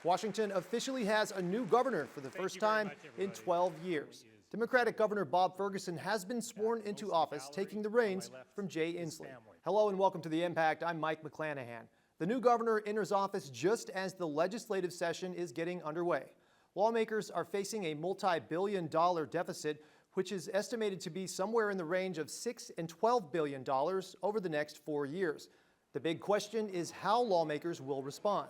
Washington officially has a new governor for the first time in 12 years. Democratic Governor Bob Ferguson has been sworn into office, taking the reins from Jay Inslee. Hello and welcome to The Impact. I'm Mike McClanahan. The new governor enters office just as the legislative session is getting underway. Lawmakers are facing a multi-billion-dollar deficit, which is estimated to be somewhere in the range of $6 and $12 billion over the next 4 years. The big question is how lawmakers will respond.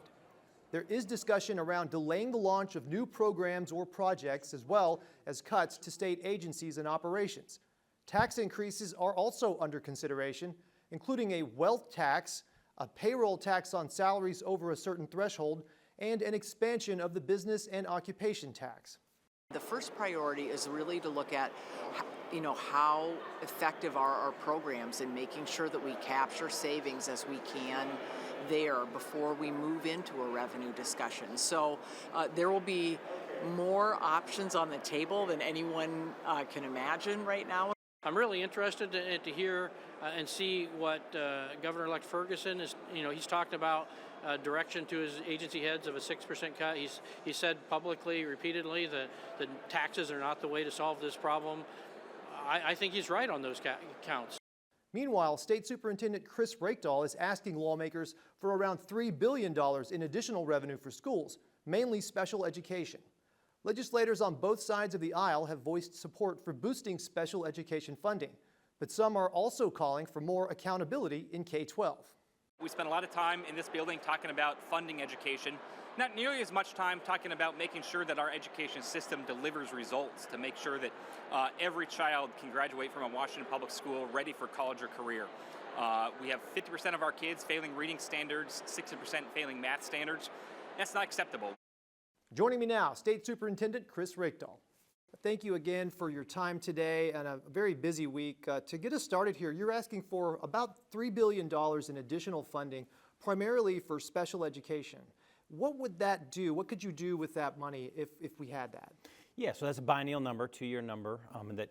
There is discussion around delaying the launch of new programs or projects, as well as cuts to state agencies and operations. Tax increases are also under consideration, including a wealth tax, a payroll tax on salaries over a certain threshold, and an expansion of the business and occupation tax. The first priority is really to look at, how effective are our programs in making sure that we capture savings as we can there before we move into a revenue discussion. So there will be more options on the table than anyone can imagine right now. I'm really interested to hear and see what Governor-elect Ferguson is, he's talked about direction to his agency heads of a 6% cut. He said publicly, repeatedly, that the taxes are not the way to solve this problem. I think he's right on those counts. Meanwhile, State Superintendent Chris Reykdal is asking lawmakers for around $3 billion in additional revenue for schools, mainly special education. Legislators on both sides of the aisle have voiced support for boosting special education funding, but some are also calling for more accountability in K-12. We spent a lot of time in this building talking about funding education, not nearly as much time talking about making sure that our education system delivers results to make sure that every child can graduate from a Washington public school ready for college or career. We have 50% of our kids failing reading standards, 60% failing math standards. That's not acceptable. Joining me now, State Superintendent Chris Reykdal. Thank you again for your time today and a very busy week. To get us started here, you're asking for about $3 billion in additional funding, primarily for special education. What would that do? What could you do with that money if we had that? Yeah, so that's a biennial number, 2-year number, that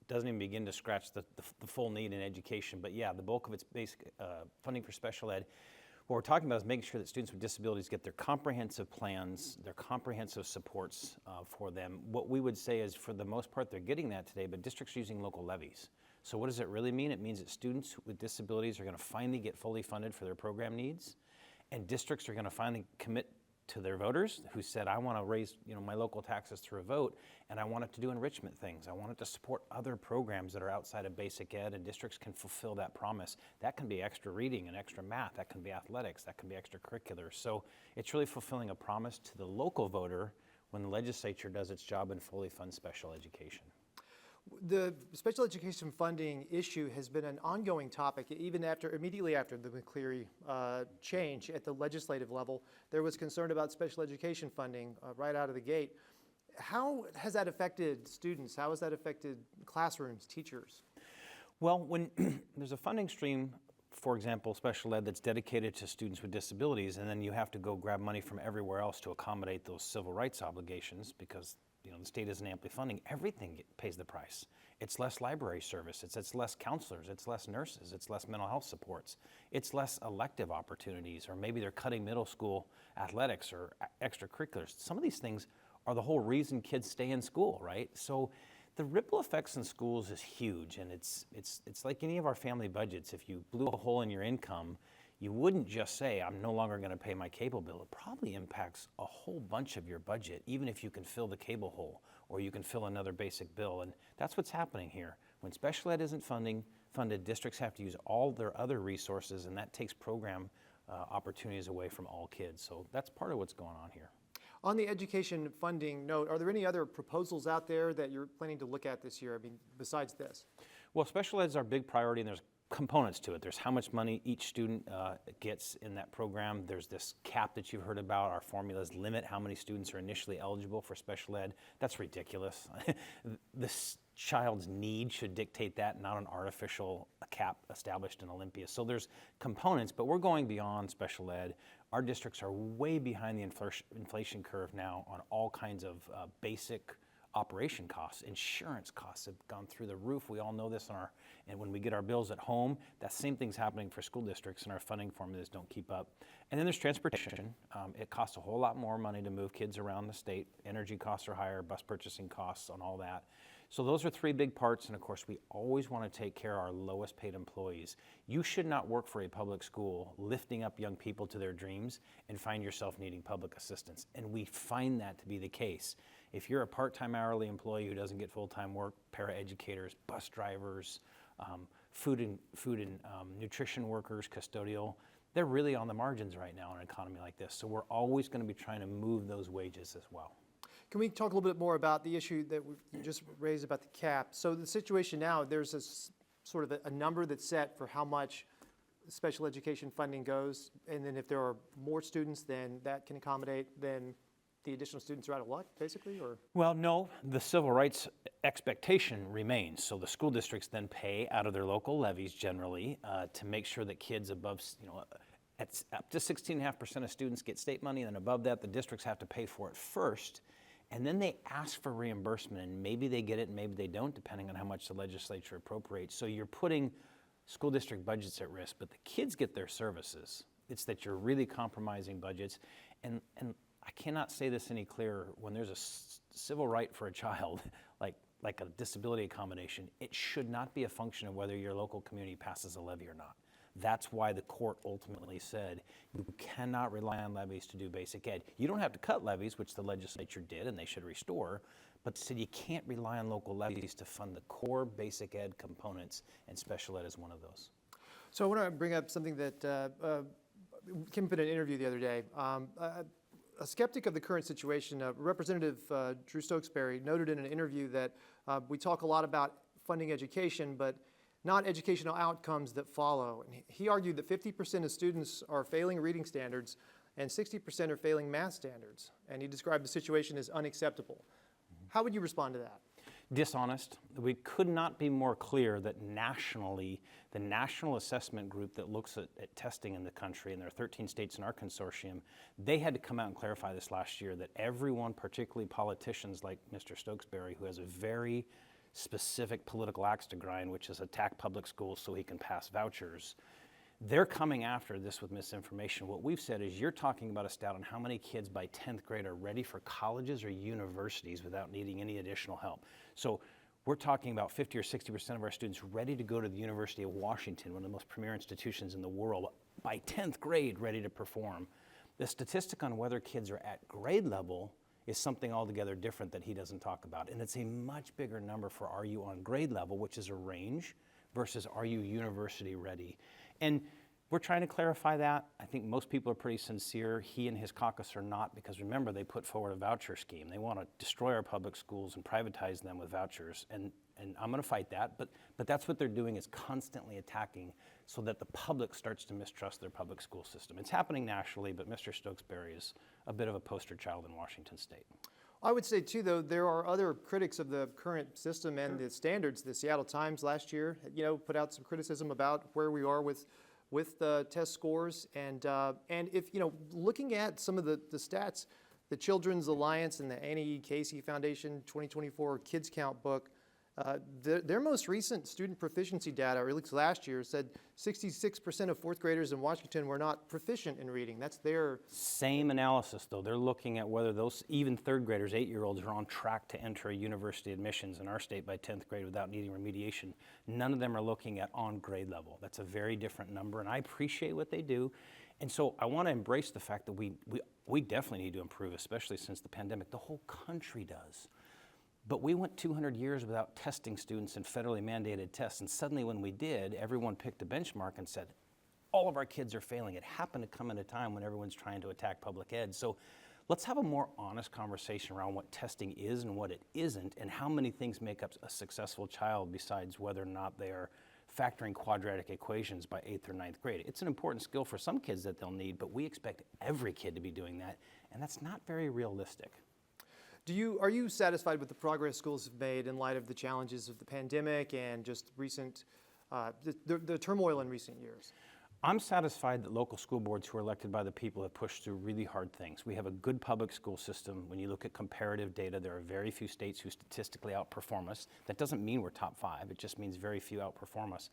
doesn't even begin to scratch the full need in education. But yeah, the bulk of its basic funding for special ed. What we're talking about is making sure that students with disabilities get their comprehensive plans, their comprehensive supports for them. What we would say is, for the most part, they're getting that today, but districts are using local levies. So what does it really mean? It means that students with disabilities are going to finally get fully funded for their program needs, and districts are going to finally commit to their voters who said, I want to raise my local taxes through a vote, and I want it to do enrichment things. I want it to support other programs that are outside of basic ed, and districts can fulfill that promise. That can be extra reading and extra math. That can be athletics. That can be extracurricular. So it's really fulfilling a promise to the local voter when the legislature does its job and fully funds special education. The special education funding issue has been an ongoing topic. Even immediately after the McCleary change at the legislative level, there was concern about special education funding right out of the gate. How has that affected students? How has that affected classrooms, teachers? Well, when there's a funding stream, for example, special ed, that's dedicated to students with disabilities, and then you have to go grab money from everywhere else to accommodate those civil rights obligations because the state isn't amply funding, everything pays the price. It's less library service, it's less counselors, it's less nurses, it's less mental health supports, it's less elective opportunities, or maybe they're cutting middle school athletics or extracurriculars. Some of these things are the whole reason kids stay in school, right? So the ripple effects in schools is huge, and it's like any of our family budgets. If you blew a hole in your income, you wouldn't just say, I'm no longer going to pay my cable bill. It probably impacts a whole bunch of your budget, even if you can fill the cable hole or you can fill another basic bill. And that's what's happening here. When special ed isn't funded, districts have to use all their other resources, and that takes program opportunities away from all kids. So that's part of what's going on here. On the education funding note, are there any other proposals out there that you're planning to look at this year, besides this? Well, special ed is our big priority, and there's components to it. There's how much money each student gets in that program. There's this cap that you've heard about. Our formulas limit how many students are initially eligible for special ed. That's ridiculous. This child's need should dictate that, not an artificial cap established in Olympia. So there's components, but we're going beyond special ed. Our districts are way behind the inflation curve now on all kinds of basic operation costs, insurance costs have gone through the roof. We all know this and when we get our bills at home, that same thing's happening for school districts, and our funding formulas don't keep up. And then there's transportation. It costs a whole lot more money to move kids around the state. Energy costs are higher, bus purchasing costs on all that. So those are three big parts, and of course we always want to take care of our lowest paid employees. You should not work for a public school lifting up young people to their dreams and find yourself needing public assistance. And we find that to be the case. If you're a part-time hourly employee who doesn't get full-time work, paraeducators, bus drivers, food and nutrition workers, custodial, they're really on the margins right now in an economy like this. So we're always going to be trying to move those wages as well. Can we talk a little bit more about the issue that we just raised about the cap? So the situation now, there's a sort of a number that's set for how much special education funding goes, and then if there are more students, then that can accommodate, then the additional students are out of luck, basically, or? Well, no, the civil rights expectation remains. So the school districts then pay out of their local levies generally to make sure that kids above, at up to 16.5% of students get state money, and then above that, the districts have to pay for it first. And then they ask for reimbursement, and maybe they get it and maybe they don't, depending on how much the legislature appropriates. So you're putting school district budgets at risk, but the kids get their services. It's that you're really compromising budgets. And I cannot say this any clearer. When there's a civil right for a child, like a disability accommodation, it should not be a function of whether your local community passes a levy or not. That's why the court ultimately said you cannot rely on levies to do basic ed. You don't have to cut levies, which the legislature did and they should restore, but said you can't rely on local levies to fund the core basic ed components, and special ed is one of those. So I want to bring up something that Kim put in an interview the other day. A skeptic of the current situation, Representative Drew Stokesbury, noted in an interview that we talk a lot about funding education, but not educational outcomes that follow. And he argued that 50% of students are failing reading standards and 60% are failing math standards. And he described the situation as unacceptable. How would you respond to that? Dishonest. We could not be more clear that nationally, the National Assessment Group that looks at testing in the country, and there are 13 states in our consortium, they had to come out and clarify this last year that everyone, particularly politicians like Mr. Stokesbury, who has a very specific political axe to grind, which is attack public schools so he can pass vouchers, they're coming after this with misinformation. What we've said is you're talking about a stat on how many kids by 10th grade are ready for colleges or universities without needing any additional help. So we're talking about 50 or 60% of our students ready to go to the University of Washington, one of the most premier institutions in the world, by 10th grade ready to perform. The statistic on whether kids are at grade level is something altogether different that he doesn't talk about. And it's a much bigger number for are you on grade level, which is a range, versus are you university ready. And we're trying to clarify that. I think most people are pretty sincere. He and his caucus are not, because remember, they put forward a voucher scheme. They want to destroy our public schools and privatize them with vouchers. And I'm going to fight that, but that's what they're doing, is constantly attacking so that the public starts to mistrust their public school system. It's happening nationally, but Mr. Stokesbury is a bit of a poster child in Washington state. I would say too, though, there are other critics of the current system and the standards. The Seattle Times last year, put out some criticism about where we are with the test scores, and if looking at some of the stats, the Children's Alliance and the Annie Casey Foundation 2024 Kids Count book, their most recent student proficiency data, or at least last year, said 66% of fourth graders in Washington were not proficient in reading. That's their... Same analysis, though. They're looking at whether those even third graders, 8-year-olds, are on track to enter university admissions in our state by 10th grade without needing remediation. None of them are looking at on grade level. That's a very different number, and I appreciate what they do. And so I want to embrace the fact that we definitely need to improve, especially since the pandemic. The whole country does. But we went 200 years without testing students in federally mandated tests, and suddenly when we did, everyone picked a benchmark and said, all of our kids are failing. It happened to come at a time when everyone's trying to attack public ed. So let's have a more honest conversation around what testing is and what it isn't, and how many things make up a successful child besides whether or not they are factoring quadratic equations by 8th or 9th grade. It's an important skill for some kids that they'll need, but we expect every kid to be doing that, and that's not very realistic. Are you satisfied with the progress schools have made in light of the challenges of the pandemic and just recent, the turmoil in recent years? I'm satisfied that local school boards who are elected by the people have pushed through really hard things. We have a good public school system. When you look at comparative data, there are very few states who statistically outperform us. That doesn't mean we're top 5. It just means very few outperform us.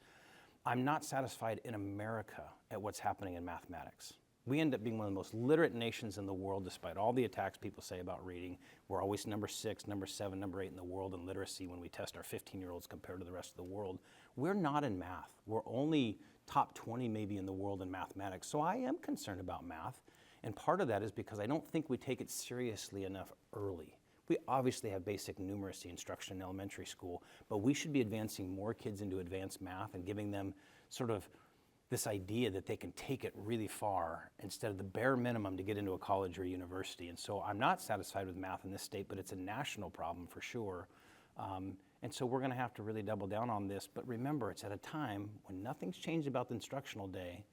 I'm not satisfied in America at what's happening in mathematics. We end up being one of the most literate nations in the world, despite all the attacks people say about reading. We're always number 6, number 7, number 8 in the world in literacy when we test our 15-year-olds compared to the rest of the world. We're not in math. We're only top 20 maybe in the world in mathematics. So I am concerned about math. And part of that is because I don't think we take it seriously enough early. We obviously have basic numeracy instruction in elementary school, but we should be advancing more kids into advanced math and giving them sort of this idea that they can take it really far instead of the bare minimum to get into a college or university. And so I'm not satisfied with math in this state, but it's a national problem for sure. And so we're going to have to really double down on this. But remember, it's at a time when nothing's changed about the instructional day,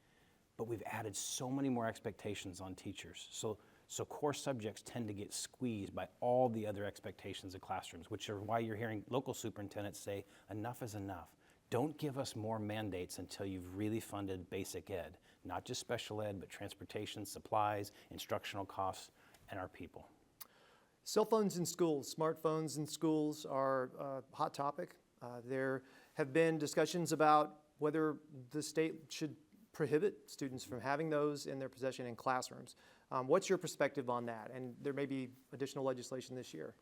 but we've added so many more expectations on teachers. So core subjects tend to get squeezed by all the other expectations of classrooms, which are why you're hearing local superintendents say, enough is enough. Don't give us more mandates until you've really funded basic ed, not just special ed, but transportation, supplies, instructional costs, and our people. Cell phones in schools, smartphones in schools are a hot topic. There have been discussions about whether the state should prohibit students from having those in their possession in classrooms. What's your perspective on that? And there may be additional legislation this year.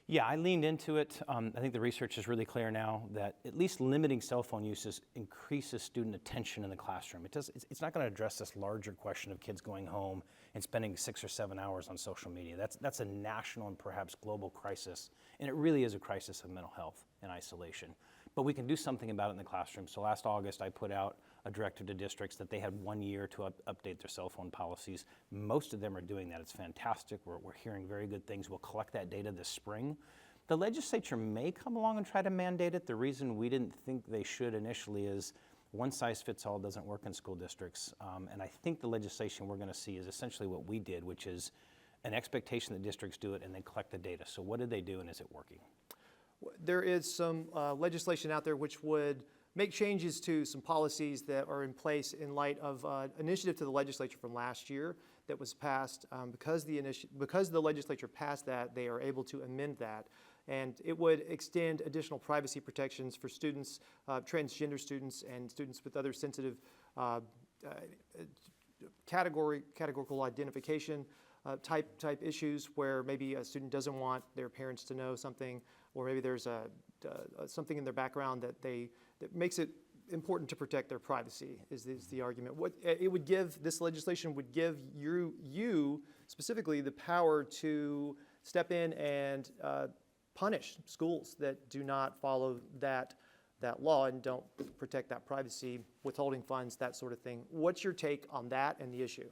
Yeah, I leaned into it. I think the research is really clear now that at least limiting cell phone uses increases student attention in the classroom. It's not going to address this larger question of kids going home and spending 6 or 7 hours on social media. That's a national and perhaps global crisis, and it really is a crisis of mental health and isolation. But we can do something about it in the classroom. So last August, I put out a directive to districts that they had 1 year to update their cell phone policies. Most of them are doing that. It's fantastic. We're hearing very good things. We'll collect that data this spring. The legislature may come along and try to mandate it. The reason we didn't think they should initially is one size fits all doesn't work in school districts. And I think the legislation we're going to see is essentially what we did, which is an expectation that districts do it and then collect the data. So what did they do and is it working? There is some legislation out there which would make changes to some policies that are in place in light of an initiative to the legislature from last year that was passed. Because the legislature passed that, they are able to amend that. And it would extend additional privacy protections for students, transgender students, and students with other sensitive categorical identification type issues where maybe a student doesn't want their parents to know something, or maybe there's something in their background that makes it important to protect their privacy is the argument. What it would give, this legislation would give you specifically the power to step in and punish schools that do not follow that law and don't protect that privacy, withholding funds, that sort of thing. What's your take on that and the issue?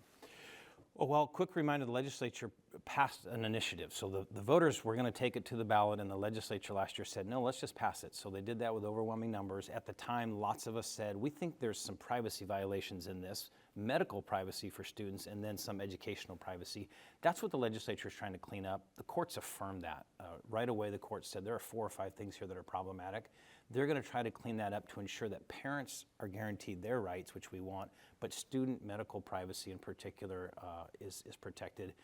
Well, quick reminder, the legislature passed an initiative. So the voters were going to take it to the ballot, and the legislature last year said, no, let's just pass it. So they did that with overwhelming numbers. At the time, lots of us said, we think there's some privacy violations in this, medical privacy for students, and then some educational privacy. That's what the legislature is trying to clean up. The courts affirmed that. Right away, the court said there are 4 or 5 things here that are problematic. They're going to try to clean that up to ensure that parents are guaranteed their rights, which we want, but student medical privacy in particular is protected.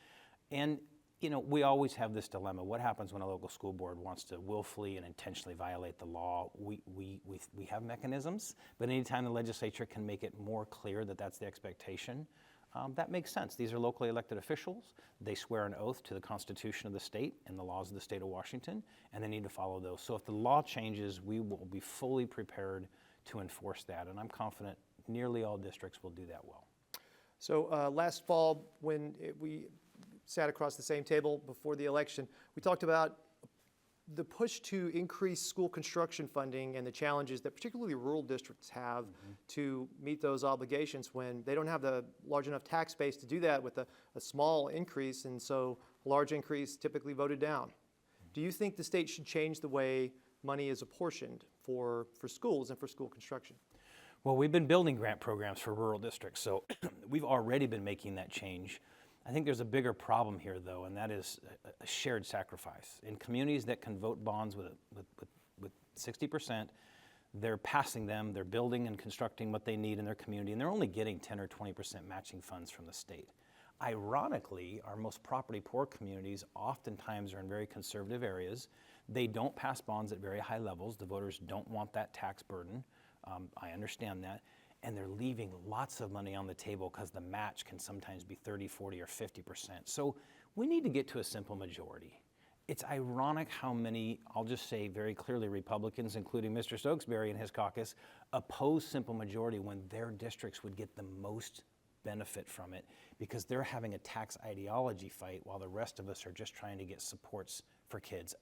And we always have this dilemma. What happens when a local school board wants to willfully and intentionally violate the law? We have mechanisms, but anytime the legislature can make it more clear that that's the expectation, that makes sense. These are locally elected officials. They swear an oath to the Constitution of the state and the laws of the state of Washington, and they need to follow those. So if the law changes, we will be fully prepared to enforce that, and I'm confident nearly all districts will do that well. So last fall, when we sat across the same table before the election, we talked about the push to increase school construction funding and the challenges that particularly rural districts have to meet those obligations when they don't have the large enough tax base to do that with a small increase, and so a large increase typically voted down. Do you think the state should change the way money is apportioned for schools and for school construction? Well, we've been building grant programs for rural districts, so we've already been making that change. I think there's a bigger problem here, though, and that is a shared sacrifice. In communities that can vote bonds with 60%, they're passing them, they're building and constructing what they need in their community, and they're only getting 10 or 20% matching funds from the state. Ironically, our most property poor communities oftentimes are in very conservative areas. They don't pass bonds at very high levels. The voters don't want that tax burden. I understand that. And they're leaving lots of money on the table because the match can sometimes be 30, 40, or 50%. So we need to get to a simple majority. It's ironic how many, I'll just say very clearly, Republicans, including Mr. Stokesbury and his caucus, oppose simple majority when their districts would get the most benefit from it because they're having a tax ideology fight while the rest of us are just trying to get supports for kids,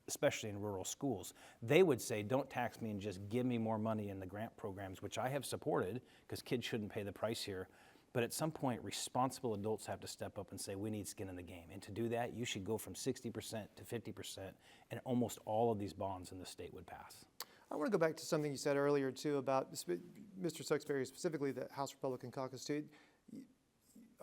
especially in rural schools. They would say, don't tax me and just give me more money in the grant programs, which I have supported because kids shouldn't pay the price here. But at some point, responsible adults have to step up and say, we need skin in the game. And to do that, you should go from 60% to 50%, and almost all of these bonds in the state would pass. I want to go back to something you said earlier, too, about Mr. Stokesbury, specifically the House Republican caucus, too.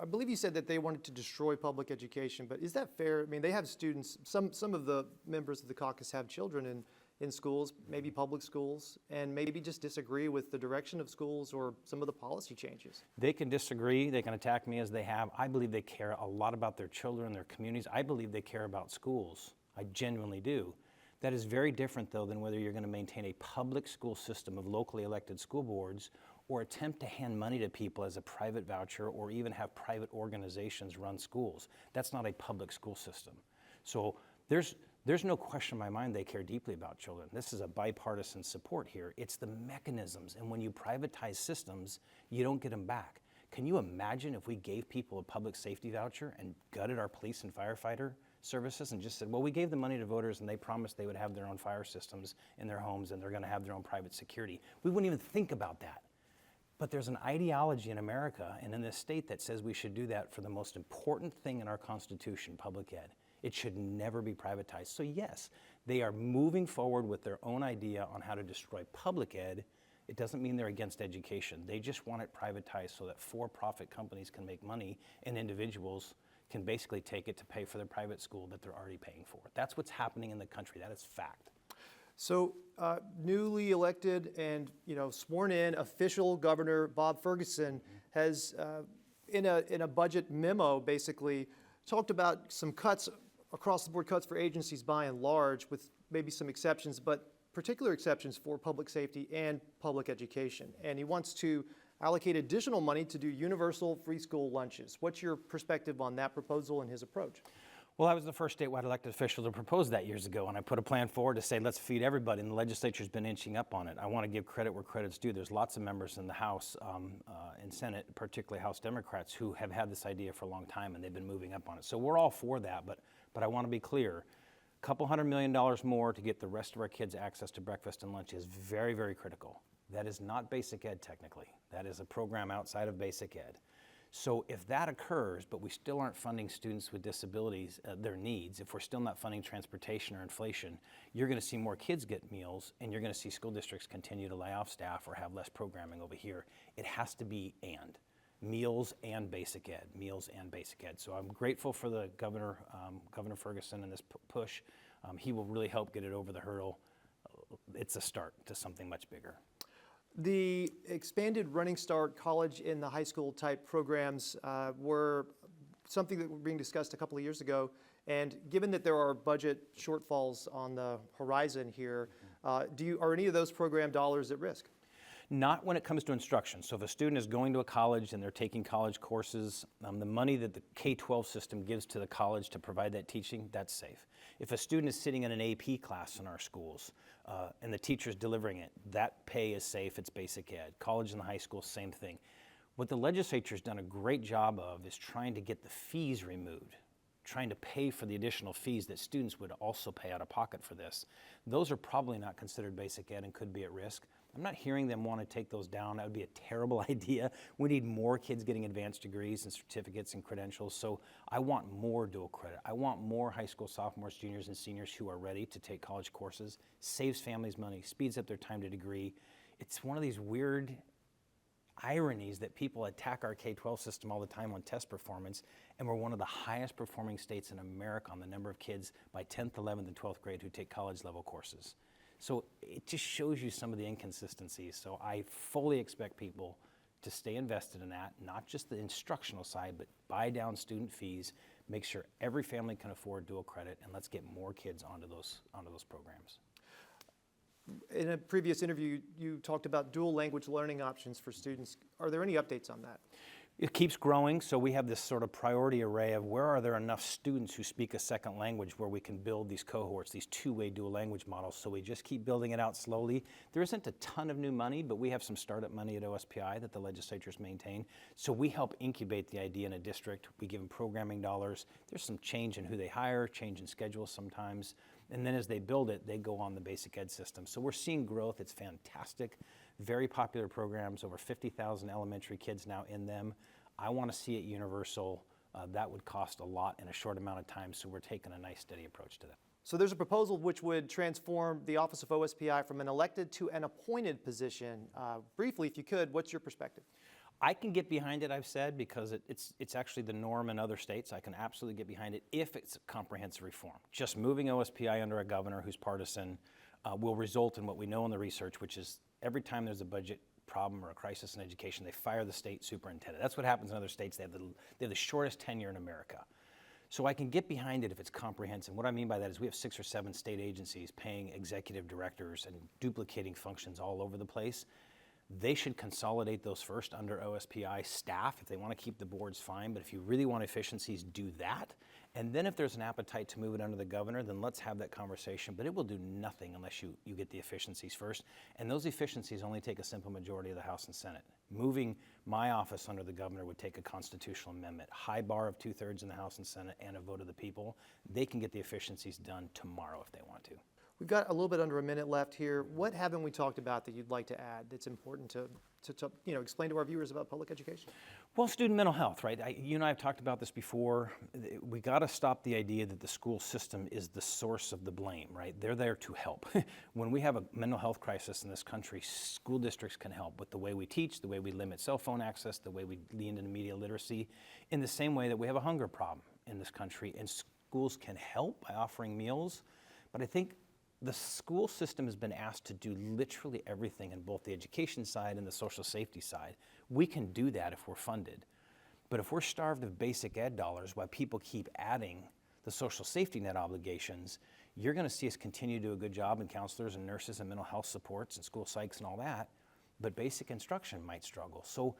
I believe you said that they wanted to destroy public education, but is that fair? I mean, they have students, some of the members of the caucus have children in schools, maybe public schools, and maybe just disagree with the direction of schools or some of the policy changes. They can disagree, they can attack me as they have. I believe they care a lot about their children, their communities. I believe they care about schools. I genuinely do. That is very different, though, than whether you're going to maintain a public school system of locally elected school boards or attempt to hand money to people as a private voucher or even have private organizations run schools. That's not a public school system. So there's no question in my mind they care deeply about children. This is a bipartisan support here. It's the mechanisms, and when you privatize systems, you don't get them back. Can you imagine if we gave people a public safety voucher and gutted our police and firefighter services and just said, well, we gave the money to voters and they promised they would have their own fire systems in their homes and they're going to have their own private security? We wouldn't even think about that. But there's an ideology in America and in this state that says we should do that for the most important thing in our Constitution, public ed. It should never be privatized. So yes, they are moving forward with their own idea on how to destroy public ed. It doesn't mean they're against education. They just want it privatized so that for-profit companies can make money and individuals can basically take it to pay for their private school that they're already paying for. That's what's happening in the country. That is fact. So newly elected and sworn in official Governor Bob Ferguson has, in a budget memo, basically talked about some cuts, across the board cuts for agencies by and large, with maybe some exceptions, but particular exceptions for public safety and public education. And he wants to allocate additional money to do universal free school lunches. What's your perspective on that proposal and his approach? Well, I was the first statewide elected official to propose that years ago, and I put a plan forward to say, let's feed everybody, and the legislature's been inching up on it. I want to give credit where credit's due. There's lots of members in the House and Senate, particularly House Democrats, who have had this idea for a long time, and they've been moving up on it. So we're all for that, but I want to be clear. A couple $100 million more to get the rest of our kids access to breakfast and lunch is very, very critical. That is not basic ed, technically. That is a program outside of basic ed. So if that occurs, but we still aren't funding students with disabilities, their needs, if we're still not funding transportation or inflation, you're going to see more kids get meals, and you're going to see school districts continue to lay off staff or have less programming over here. It has to be and. Meals and basic ed, meals and basic ed. So I'm grateful for the Governor Ferguson and this push. He will really help get it over the hurdle. It's a start to something much bigger. The expanded Running Start college and the high school type programs were something that were being discussed a couple of years ago. And given that there are budget shortfalls on the horizon here, are any of those program dollars at risk? Not when it comes to instruction. So if a student is going to a college and they're taking college courses, the money that the K-12 system gives to the college to provide that teaching, that's safe. If a student is sitting in an AP class in our schools and the teacher's delivering it, that pay is safe, it's basic ed. College and the high school, same thing. What the legislature's done a great job of is trying to get the fees removed, trying to pay for the additional fees that students would also pay out of pocket for this. Those are probably not considered basic ed and could be at risk. I'm not hearing them want to take those down. That would be a terrible idea. We need more kids getting advanced degrees and certificates and credentials. So I want more dual credit. I want more high school sophomores, juniors, and seniors who are ready to take college courses. Saves families money, speeds up their time to degree. It's one of these weird ironies that people attack our K-12 system all the time on test performance, and we're one of the highest performing states in America on the number of kids by 10th, 11th, and 12th grade who take college level courses. So it just shows you some of the inconsistencies. So I fully expect people to stay invested in that, not just the instructional side, but buy down student fees, make sure every family can afford dual credit, and let's get more kids onto those programs. In a previous interview, you talked about dual language learning options for students. Are there any updates on that? It keeps growing, so we have this sort of priority array of where are there enough students who speak a second language where we can build these cohorts, these two-way dual language models, so we just keep building it out slowly. There isn't a ton of new money, but we have some startup money at OSPI that the legislatures maintain, so we help incubate the idea in a district. We give them programming dollars. There's some change in who they hire, change in schedules sometimes, and then as they build it, they go on the basic ed system. So we're seeing growth. It's fantastic. Very popular programs, over 50,000 elementary kids now in them. I want to see it universal. That would cost a lot in a short amount of time, so we're taking a nice, steady approach to that. So there's a proposal which would transform the Office of OSPI from an elected to an appointed position. Briefly, if you could, what's your perspective? I can get behind it, I've said, because it's actually the norm in other states. I can absolutely get behind it if it's a comprehensive reform. Just moving OSPI under a governor who's partisan will result in what we know in the research, which is every time there's a budget problem or a crisis in education, they fire the state superintendent. That's what happens in other states. They have the shortest tenure in America. So I can get behind it if it's comprehensive. What I mean by that is we have 6 or 7 state agencies paying executive directors and duplicating functions all over the place. They should consolidate those first under OSPI staff. If they want to keep the boards, fine, but if you really want efficiencies, do that. And then if there's an appetite to move it under the governor, then let's have that conversation, but it will do nothing unless you get the efficiencies first. And those efficiencies only take a simple majority of the House and Senate. Moving my office under the governor would take a constitutional amendment, high bar of 2/3 in the House and Senate and a vote of the people. They can get the efficiencies done tomorrow if they want to. We've got a little bit under a minute left here. What haven't we talked about that you'd like to add that's important to explain to our viewers about public education? Well, student mental health, right? You and I have talked about this before. We got to stop the idea that the school system is the source of the blame, right? They're there to help. When we have a mental health crisis in this country, school districts can help with the way we teach, the way we limit cell phone access, the way we lean into media literacy, in the same way that we have a hunger problem in this country. And schools can help by offering meals. But I think the school system has been asked to do literally everything in both the education side and the social safety side. We can do that if we're funded. But if we're starved of basic ed dollars while people keep adding the social safety net obligations, you're going to see us continue to do a good job in counselors and nurses and mental health supports and school psychs and all that, but basic instruction might struggle. So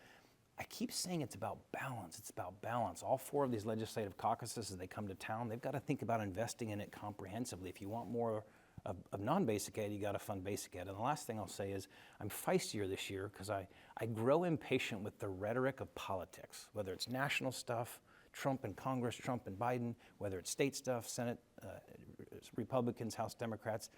I keep saying it's about balance. It's about balance. All 4 of these legislative caucuses, as they come to town, they've got to think about investing in it comprehensively. If you want more of non-basic ed, you got to fund basic ed. And the last thing I'll say is I'm feistier this year because I grow impatient with the rhetoric of politics, whether it's national stuff, Trump and Congress, Trump and Biden, whether it's state stuff, Senate, Republicans, House Democrats.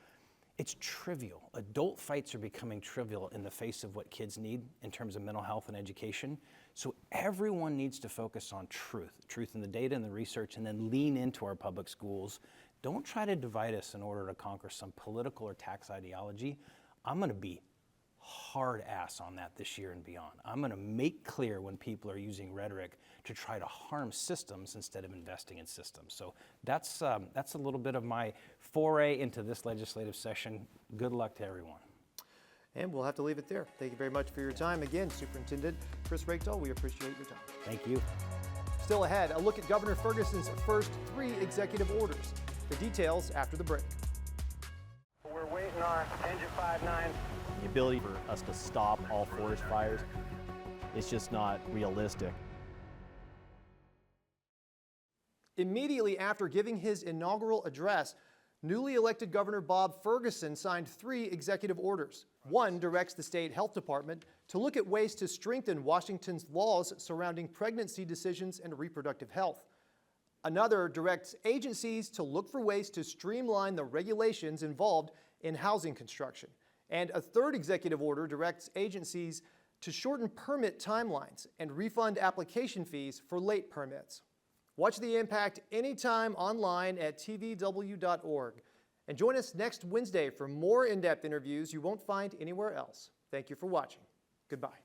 It's trivial. Adult fights are becoming trivial in the face of what kids need in terms of mental health and education. So everyone needs to focus on truth in the data and the research, and then lean into our public schools. Don't try to divide us in order to conquer some political or tax ideology. I'm going to be hard ass on that this year and beyond. I'm going to make clear when people are using rhetoric to try to harm systems instead of investing in systems. So that's a little bit of my foray into this legislative session. Good luck to everyone. And we'll have to leave it there. Thank you very much for your time. Again, Superintendent Chris Reykdal, we appreciate your time. Thank you. Still ahead, a look at Governor Ferguson's first 3 executive orders. The details after the break. We're waiting on engine 59. The ability for us to stop all forest fires, it's just not realistic. Immediately after giving his inaugural address, newly elected Governor Bob Ferguson signed 3 executive orders. One directs the state health department to look at ways to strengthen Washington's laws surrounding pregnancy decisions and reproductive health. Another directs agencies to look for ways to streamline the regulations involved in housing construction. And a third executive order directs agencies to shorten permit timelines and refund application fees for late permits. Watch The Impact anytime online at tvw.org. And join us next Wednesday for more in-depth interviews you won't find anywhere else. Thank you for watching. Goodbye.